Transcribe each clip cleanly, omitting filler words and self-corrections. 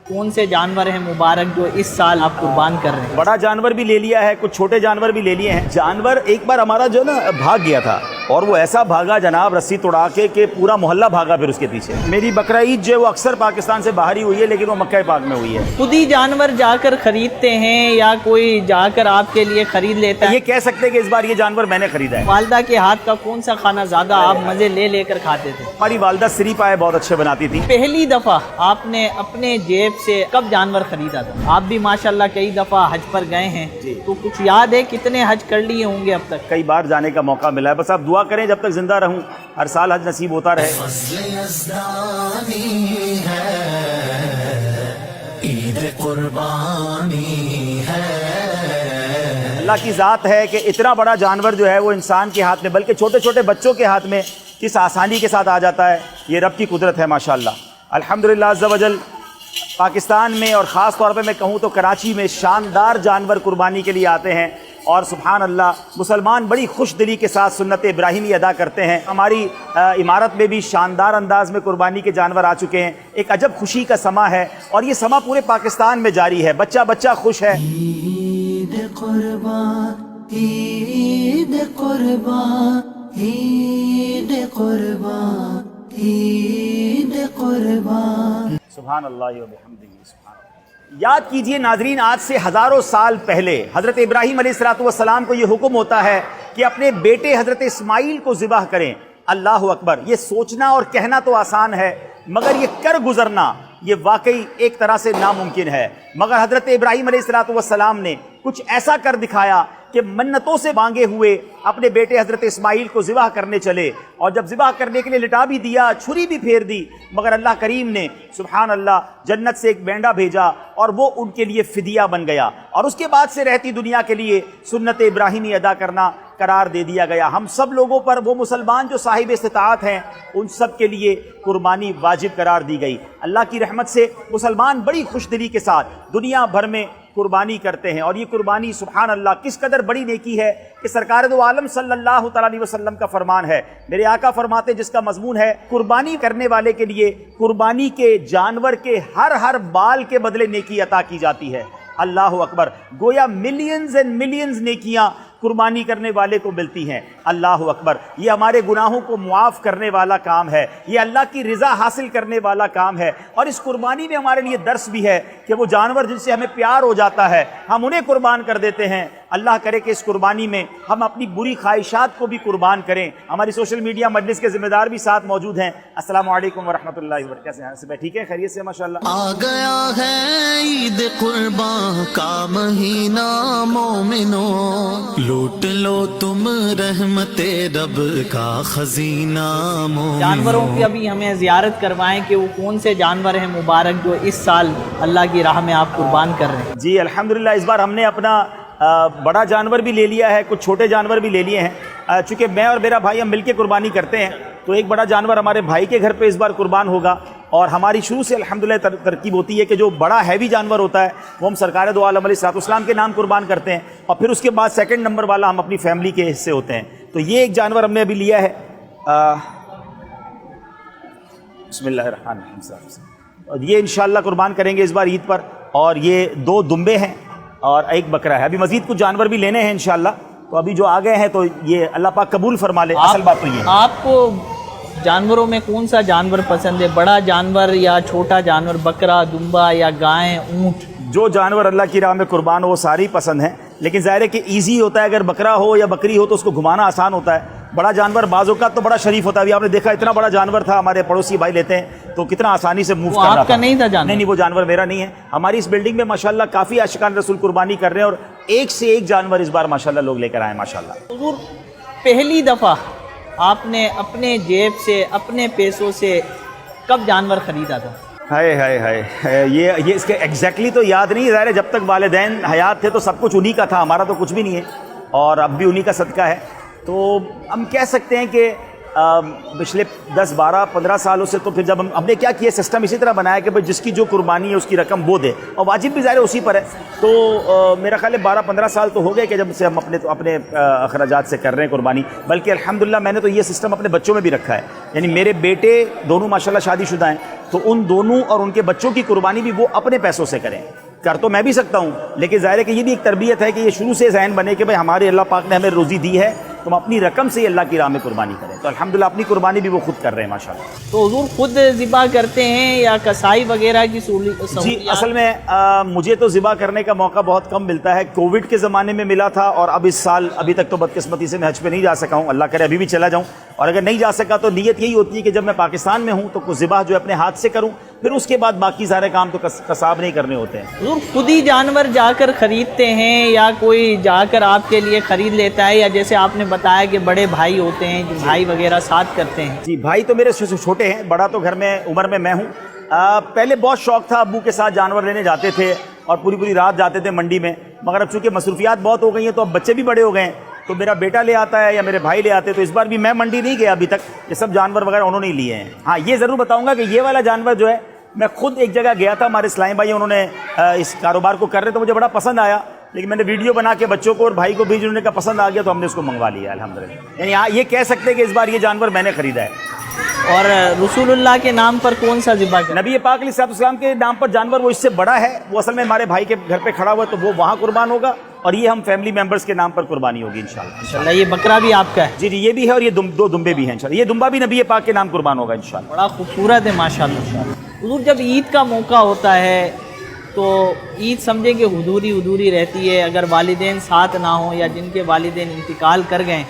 کون سے جانور ہیں مبارک جو اس سال آپ قربان کر رہے ہیں؟ بڑا جانور بھی لے لیا ہے، کچھ چھوٹے جانور بھی لے لیے ہیں۔ جانور ایک بار ہمارا جو نا بھاگ گیا تھا، اور وہ ایسا بھاگا جناب رسی توڑا کے کہ پورا محلہ بھاگا پھر اس کے پیچھے۔ میری بقرہ عید جو ہے وہ اکثر پاکستان سے باہر ہی ہوئی ہے، لیکن وہ مکہ پاک میں ہوئی ہے۔ خود ہی جانور جا کر خریدتے ہیں یا کوئی جا کر آپ کے لیے خرید لیتا ہے؟ یہ کہہ سکتے ہیں کہ اس بار یہ جانور میں نے خریدا ہے۔ والدہ کے ہاتھ کا کون سا کھانا زیادہ آپ مزے لے کر کھاتے تھے؟ ہماری والدہ سری پائے بہت اچھے بناتی تھی۔ پہلی دفعہ آپ نے اپنے جیب سے کب جانور خریدا تھا؟ آپ بھی ماشاءاللہ کئی دفعہ حج پر گئے ہیں، تو کچھ یاد ہے کتنے حج کر لیے ہوں گے اب تک؟ کئی بار جانے کا موقع ملا ہے، بس آپ دعا کریں جب تک زندہ رہوں ہر سال حج نصیب ہوتا رہے۔ اللہ کی ذات ہے کہ اتنا بڑا جانور جو ہے وہ انسان کے ہاتھ میں بلکہ چھوٹے چھوٹے بچوں کے ہاتھ میں کس آسانی کے ساتھ آ جاتا ہے، یہ رب کی قدرت ہے ماشاءاللہ۔ الحمدللہ عز و جل پاکستان میں اور خاص طور پہ میں کہوں تو کراچی میں شاندار جانور قربانی کے لیے آتے ہیں، اور سبحان اللہ مسلمان بڑی خوش دلی کے ساتھ سنت ابراہیمی ادا کرتے ہیں۔ ہماری عمارت میں بھی شاندار انداز میں قربانی کے جانور آ چکے ہیں۔ ایک عجب خوشی کا سما ہے، اور یہ سما پورے پاکستان میں جاری ہے، بچہ بچہ خوش ہے۔ عید قربان، عید قربان، عید قربان، عید قربان۔ سبحان اللہ و بحمدہ، سبحان اللہ۔ یاد کیجئے ناظرین، آج سے ہزاروں سال پہلے حضرت ابراہیم علیہ السلام کو یہ حکم ہوتا ہے کہ اپنے بیٹے حضرت اسماعیل کو ذبح کریں۔ اللہ اکبر! یہ سوچنا اور کہنا تو آسان ہے، مگر یہ کر گزرنا یہ واقعی ایک طرح سے ناممکن ہے۔ مگر حضرت ابراہیم علیہ السلام نے کچھ ایسا کر دکھایا کہ منتوں سے مانگے ہوئے اپنے بیٹے حضرت اسماعیل کو ذبح کرنے چلے، اور جب ذبح کرنے کے لیے لٹا بھی دیا، چھری بھی پھیر دی، مگر اللہ کریم نے سبحان اللہ جنت سے ایک مینڈا بھیجا، اور وہ ان کے لیے فدیہ بن گیا، اور اس کے بعد سے رہتی دنیا کے لیے سنت ابراہیمی ادا کرنا قرار دے دیا گیا۔ ہم سب لوگوں پر، وہ مسلمان جو صاحب استطاعت ہیں ان سب کے لیے قربانی واجب قرار دی گئی۔ اللہ کی رحمت سے مسلمان بڑی خوش دلی کے ساتھ دنیا بھر میں قربانی کرتے ہیں، اور یہ قربانی سبحان اللہ کس قدر بڑی نیکی ہے کہ سرکار دو عالم صلی اللہ تعالیٰ علیہ وسلم کا فرمان ہے، میرے آقا فرماتے جس کا مضمون ہے قربانی کرنے والے کے لیے قربانی کے جانور کے ہر بال کے بدلے نیکی عطا کی جاتی ہے۔ اللہ اکبر! گویا ملینز اینڈ ملینز نیکیاں قربانی کرنے والے کو ملتی ہیں۔ اللہ اکبر! یہ ہمارے گناہوں کو معاف کرنے والا کام ہے، یہ اللہ کی رضا حاصل کرنے والا کام ہے، اور اس قربانی میں ہمارے لیے درس بھی ہے کہ وہ جانور جن سے ہمیں پیار ہو جاتا ہے ہم انہیں قربان کر دیتے ہیں۔ اللہ کرے کہ اس قربانی میں ہم اپنی بری خواہشات کو بھی قربان کریں۔ ہماری سوشل میڈیا مجلس کے ذمہ دار بھی ساتھ موجود ہیں۔ السلام علیکم ورحمۃ اللہ وبرکاتہ۔ ٹھیک ہے، خیریت سے ماشاءاللہ؟ آ گیا ہے عید قربان کا مہینہ مومنوں، لوٹ لو تم رحمت رب کا خزینہ مومنوں۔ جانوروں کی ابھی ہمیں زیارت کروائیں کہ وہ کون سے جانور ہیں مبارک جو اس سال اللہ کی راہ میں آپ قربان کر رہے ہیں؟ جی الحمدللہ اس بار ہم نے اپنا بڑا جانور بھی لے لیا ہے، کچھ چھوٹے جانور بھی لے لیے ہیں۔ چونکہ میں اور میرا بھائی ہم مل کے قربانی کرتے ہیں، تو ایک بڑا جانور ہمارے بھائی کے گھر پہ اس بار قربان ہوگا، اور ہماری شروع سے الحمدللہ ترکیب ہوتی ہے کہ جو بڑا ہیوی جانور ہوتا ہے وہ ہم سرکار دو عالم علیہ السلام کے نام قربان کرتے ہیں، اور پھر اس کے بعد سیکنڈ نمبر والا ہم اپنی فیملی کے حصے ہوتے ہیں۔ تو یہ ایک جانور ہم نے ابھی لیا ہے، بسم اللہ الرحمن الرحیم، اور یہ انشاءاللہ قربان کریں گے اس بار عید پر، اور یہ 2 دمبے ہیں اور ایک بکرا ہے۔ ابھی مزید کچھ جانور بھی لینے ہیں انشاءاللہ، تو ابھی جو آ گئے ہیں تو یہ اللہ پاک قبول فرما لے۔ اصل بات تو یہ ہے، آپ کو جانوروں میں کون سا جانور پسند ہے؟ بڑا جانور یا چھوٹا جانور؟ بکرا، دمبا یا گائے، اونٹ؟ جو جانور اللہ کی راہ میں قربان ہو وہ ساری پسند ہیں، لیکن ظاہر ہے کہ ایزی ہوتا ہے، اگر بکرا ہو یا بکری ہو تو اس کو گھمانا آسان ہوتا ہے۔ بڑا جانور بعض اوقات تو بڑا شریف ہوتا ہے، ابھی آپ نے دیکھا اتنا بڑا جانور تھا، ہمارے پڑوسی بھائی لیتے ہیں تو کتنا آسانی سے موو کر رہا تھا۔ آپ کا نہیں تھا جانور؟ نہیں، وہ جانور میرا نہیں ہے۔ ہماری اس بلڈنگ میں ماشاءاللہ کافی عاشقان رسول قربانی کر رہے ہیں، اور ایک سے ایک جانور اس بار ماشاءاللہ لوگ لے کر آئے ماشاءاللہ۔ حضور پہلی دفعہ آپ نے اپنے جیب سے اپنے پیسوں سے کب جانور خریدا تھا؟ ہائے ہائے ہائے، یہ اس کے ایگزیکٹلی تو یاد نہیں، ظاہر ہے جب تک والدین حیات تھے تو سب کچھ انہی کا تھا، ہمارا تو کچھ بھی نہیں ہے، اور اب بھی انہی کا صدقہ ہے۔ تو ہم کہہ سکتے ہیں کہ پچھلے 10 12 15 سالوں سے تو پھر جب ہم نے کیا کیا سسٹم اسی طرح بنایا کہ بھائی جس کی جو قربانی ہے اس کی رقم وہ دے، اور واجب بھی ظاہر اسی پر ہے. تو میرا خیال ہے 12 15 سال تو ہو گئے کہ جب سے ہم اپنے اخراجات سے کر رہے ہیں قربانی. بلکہ الحمدللہ میں نے تو یہ سسٹم اپنے بچوں میں بھی رکھا ہے. یعنی میرے بیٹے دونوں ماشاءاللہ شادی شدہ ہیں، تو ان دونوں اور ان کے بچوں کی قربانی بھی وہ اپنے پیسوں سے کریں. کر تو میں بھی سکتا ہوں، لیکن ظاہر ہے کہ یہ بھی ایک تربیت ہے کہ یہ شروع سے ذہن بنے کہ بھائی ہمارے اللہ پاک نے ہمیں روزی دی ہے تو ہم اپنی رقم سے ہی اللہ کی راہ میں قربانی کریں. تو الحمدللہ اپنی قربانی بھی وہ خود کر رہے ہیں ماشاءاللہ. تو حضور خود ذبح کرتے ہیں یا کسائی وغیرہ کی سہولیات؟ جی اصل میں مجھے تو ذبح کرنے کا موقع بہت کم ملتا ہے. کووڈ کے زمانے میں ملا تھا، اور اب اس سال ابھی تک تو بدقسمتی سے میں حج پہ نہیں جا سکا ہوں. اللہ کرے ابھی بھی چلا جاؤں، اور اگر نہیں جا سکا تو نیت یہی ہوتی ہے کہ جب میں پاکستان میں ہوں تو کچھ ذبح جو ہے اپنے ہاتھ سے کروں، پھر اس کے بعد باقی سارے کام تو قصاب نہیں کرنے ہوتے ہیں. حضور خود ہی جانور جا کر خریدتے ہیں یا کوئی جا کر آپ کے لیے خرید لیتا ہے، یا جیسے آپ نے بتایا کہ بڑے بھائی ہوتے ہیں جو بھائی وغیرہ ساتھ کرتے ہیں؟ جی بھائی تو میرے چھوٹے ہیں، بڑا تو گھر میں عمر میں ہوں. پہلے بہت شوق تھا، ابو کے ساتھ جانور لینے جاتے تھے اور پوری رات جاتے تھے منڈی میں، مگر اب چونکہ مصروفیات بہت ہو گئی ہیں تو اب بچے بھی بڑے ہو گئے ہیں تو میرا بیٹا لے آتا ہے یا میرے بھائی لے آتے ہیں. تو اس بار بھی میں منڈی نہیں گیا ابھی تک، یہ سب جانور وغیرہ انہوں نے لیے ہیں. ہاں یہ ضرور بتاؤں گا کہ یہ والا جانور جو ہے میں خود ایک جگہ گیا تھا، ہمارے اسلام بھائی انہوں نے اس کاروبار کو کر رہے تو مجھے بڑا پسند آیا، لیکن میں نے ویڈیو بنا کے بچوں کو اور بھائی کو بھی، انہوں نے کہا پسند آ گیا تو ہم نے اس کو منگوا لیا الحمدللہ. یعنی ہاں یہ کہہ سکتے ہیں کہ اس بار یہ جانور میں نے خریدا ہے. اور رسول اللہ کے نام پر کون سا ذبح کریں؟ نبی پاک علیہ السلام کے نام پر جانور وہ اس سے بڑا ہے، وہ اصل میں ہمارے بھائی کے گھر پہ کھڑا ہوا ہے تو وہ وہاں قربان ہوگا، اور یہ ہم فیملی ممبرز کے نام پر قربانی ہوگی انشاءاللہ. انشاءاللہ. یہ بکرا بھی آپ کا ہے؟ جی یہ بھی ہے، اور یہ دو دمبے بھی ہیں انشاءاللہ. یہ دمبا بھی نبی پاک کے نام قربان ہوگا انشاءاللہ. بڑا خوبصورت ہے ماشاءاللہ. حضور جب عید کا موقع ہوتا ہے تو عید سمجھیں کہ حضوری رہتی ہے. اگر والدین ساتھ نہ ہوں یا جن کے والدین انتقال کر گئے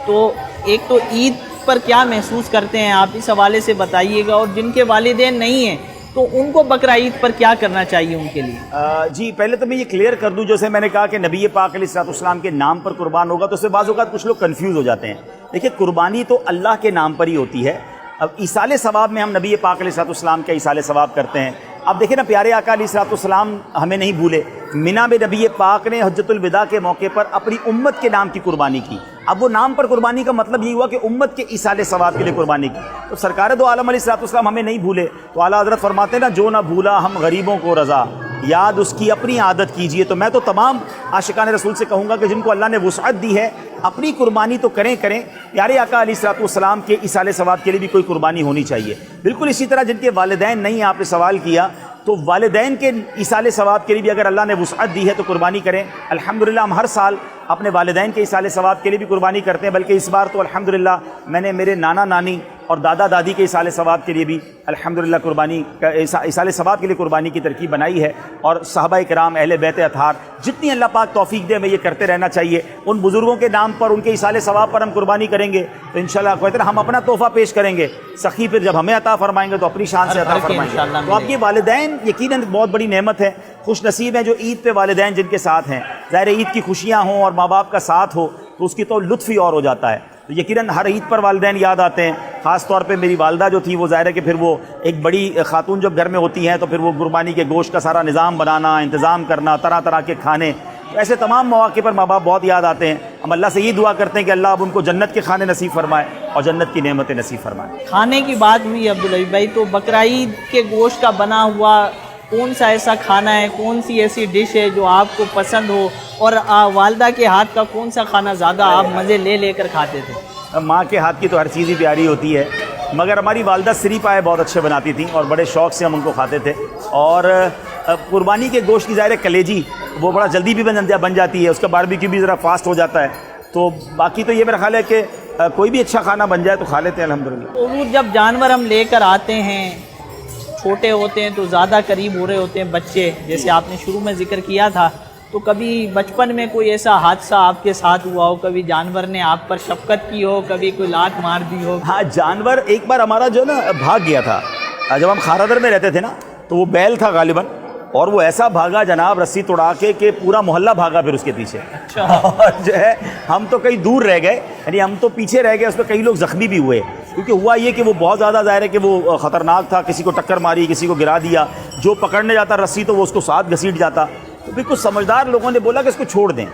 تو ایک تو عید پر کیا محسوس کرتے ہیں آپ، اس حوالے سے بتائیے گا. اور جن کے والدین نہیں ہیں تو ان کو بقرہ عید پر کیا کرنا چاہیے ان کے لیے؟ جی پہلے تو میں یہ کلیئر کر دوں، جیسے میں نے کہا کہ نبی پاک علیہ السلام کے نام پر قربان ہوگا تو اس سے بعض اوقات کچھ لوگ کنفیوز ہو جاتے ہیں. دیکھیے قربانی تو اللہ کے نام پر ہی ہوتی ہے. اب ایصال ثواب میں ہم نبی پاک علیہ السلام کا ایصال ثواب کرتے ہیں. اب دیکھیں نا پیارے آقا علیہ السلام ہمیں نہیں بھولے. مینا میں نبی پاک نے حجۃ الوداع کے موقع پر اپنی امت کے نام کی قربانی کی. اب وہ نام پر قربانی کا مطلب یہ ہوا کہ امت کے ایصال ثواب کے لیے قربانی کی. تو سرکار دو عالم علیہ السلام ہمیں نہیں بھولے تو اعلیٰ حضرت فرماتے ہیں نا، جو نہ بھولا ہم غریبوں کو رضا، یاد اس کی اپنی عادت کیجئے. تو میں تو تمام عاشقان رسول سے کہوں گا کہ جن کو اللہ نے وسعت دی ہے اپنی قربانی تو کریں. پیارے آقا علیہ السلام کے ایصال ثواب کے لیے بھی کوئی قربانی ہونی چاہیے. بالکل اسی طرح جن کے والدین نہیں، آپ نے سوال کیا، تو والدین کے ایصال ثواب کے لیے بھی اگر اللہ نے وسعت دی ہے تو قربانی کریں. الحمدللہ ہم ہر سال اپنے والدین کے ایصال ثواب کے لیے بھی قربانی کرتے ہیں، بلکہ اس بار تو الحمدللہ میں نے میرے نانا نانی اور دادا دادی کے ایصال ثواب کے لیے بھی الحمدللہ قربانی کا ایصال ثواب کے لیے قربانی کی ترکیب بنائی ہے. اور صحابہ کرام، اہل بیت اطہار، جتنی اللہ پاک توفیق دے ہمیں یہ کرتے رہنا چاہیے. ان بزرگوں کے نام پر، ان کے ایصال ثواب پر ہم قربانی کریں گے تو انشاءاللہ کہتے ہیں ہم اپنا تحفہ پیش کریں گے. سخی پھر جب ہمیں عطا فرمائیں گے تو اپنی شان سے عطا فرمائیں گے. تو آپ یہ والدین یقیناً بہت بڑی نعمت ہے. خوش نصیب ہیں جو عید پہ والدین جن کے ساتھ ہیں. ظاہر عید کی خوشیاں ہوں اور ماں باپ کا ساتھ ہو تو اس کی تو لطف ہی اور ہو جاتا ہے. تو یقیناً ہر عید پر والدین یاد آتے ہیں. خاص طور پہ میری والدہ جو تھی وہ ظاہر ہے کہ پھر وہ ایک بڑی خاتون جب گھر میں ہوتی ہیں تو پھر وہ قربانی کے گوشت کا سارا نظام بنانا، انتظام کرنا، طرح طرح کے کھانے، تو ایسے تمام مواقع پر ماں باپ بہت یاد آتے ہیں. ہم اللہ سے یہ دعا کرتے ہیں کہ اللہ اب ان کو جنت کے کھانے نصیب فرمائے اور جنت کی نعمتیں نصیب فرمائے. کھانے کی بات ہوئی عبدالعزیز بھائی، تو بقرہ عید کے گوشت کا بنا ہوا کون سا ایسا کھانا ہے، کون سی ایسی ڈش ہے جو آپ کو پسند ہو، اور والدہ کے ہاتھ کا کون سا کھانا زیادہ آپ مزے لے کر کھاتے تھے؟ ماں کے ہاتھ کی تو ہر چیز ہی پیاری ہوتی ہے، مگر ہماری والدہ سری پائے بہت اچھے بناتی تھیں اور بڑے شوق سے ہم ان کو کھاتے تھے. اور قربانی کے گوشت کی ظاہر کلیجی وہ بڑا جلدی بھی بن جاتی ہے، اس کا باربیکیو بھی ذرا فاسٹ ہو جاتا ہے. تو باقی تو یہ میرا خیال ہے کہ کوئی بھی اچھا کھانا بن جائے تو کھا لیتے ہیں الحمدللہ. حضور جب جانور ہم لے کر آتے ہیں، چھوٹے ہوتے ہیں تو زیادہ قریب ہو رہے ہوتے ہیں بچے، جیسے آپ نے شروع میں ذکر کیا تھا، تو کبھی بچپن میں کوئی ایسا حادثہ آپ کے ساتھ ہوا ہو، کبھی جانور نے آپ پر شفقت کی ہو، کبھی کوئی لات مار دی ہو؟ ہاں جانور ایک بار ہمارا جو نا بھاگ گیا تھا. جب ہم خارادر میں رہتے تھے نا تو وہ بیل تھا غالباً، اور وہ ایسا بھاگا جناب رسی توڑا کے کہ پورا محلہ بھاگا پھر اس کے پیچھے. اچھا. اور جو ہے ہم تو کہیں دور رہ گئے، یعنی ہم تو پیچھے رہ گئے، اس پہ کئی لوگ زخمی بھی ہوئے. کیونکہ ہوا یہ کہ وہ بہت زیادہ ظاہر ہے کہ وہ خطرناک تھا، کسی کو ٹکر ماری، کسی کو گرا دیا، جو پکڑنے جاتا رسی تو وہ اس کو ساتھ گھسیٹ جاتا. تو پھر کچھ سمجھدار لوگوں نے بولا کہ اس کو چھوڑ دیں.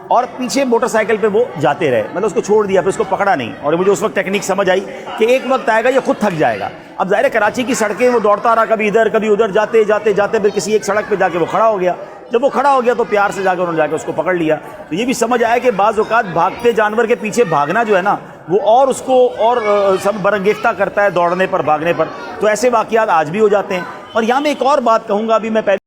اور پیچھے موٹر سائیکل پہ وہ جاتے رہے، میں نے اس کو چھوڑ دیا، پھر اس کو پکڑا نہیں، اور مجھے اس وقت ٹیکنیک سمجھ آئی کہ ایک وقت آئے گا یہ خود تھک جائے گا۔ اب ظاہر ہے کراچی کی سڑکیں وہ دوڑتا رہا، کبھی ادھر کبھی ادھر، جاتے جاتے جاتے پھر کسی ایک سڑک پہ جا کے وہ کھڑا ہو گیا۔ جب وہ کھڑا ہو گیا تو پیار سے جا کے انہوں نے جا کے اس کو پکڑ لیا۔ تو یہ بھی سمجھ آیا کہ بعض اوقات بھاگتے جانور کے پیچھے بھاگنا جو ہے نا وہ اور اس کو اور سب برانگیختہ کرتا ہے دوڑنے پر، بھاگنے پر۔ تو ایسے واقعات آج بھی ہو جاتے ہیں۔ اور یہاں میں ایک اور بات کہوں گا، ابھی میں پہلے